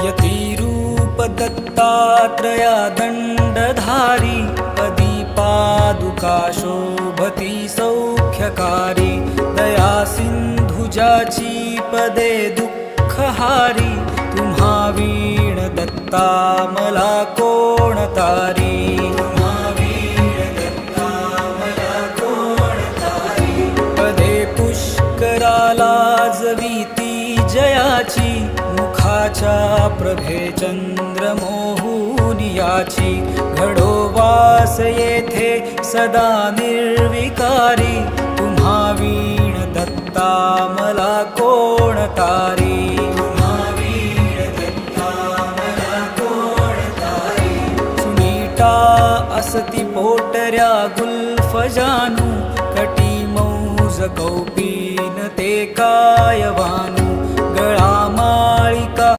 यतिरूप दत्तात्रया दण्डधारी पदी पादुका शोभती सौख्यकारी दया सिंधुजाची पदे दुःखहारी तुम्हा वीण दत्ता मला कोण तारी पदे पुष्कराला जवीती जयाची मुखाच्या प्रभे चंद्र मोहुनियाची घडो वास येथे सदा निर्विकारी तुम्हा वीण दत्ता मला कोण तारी सुनीता असती पोटऱ्या गुल्फ जानू कटी मौज कौपीन ते काय वानू गळा माळिका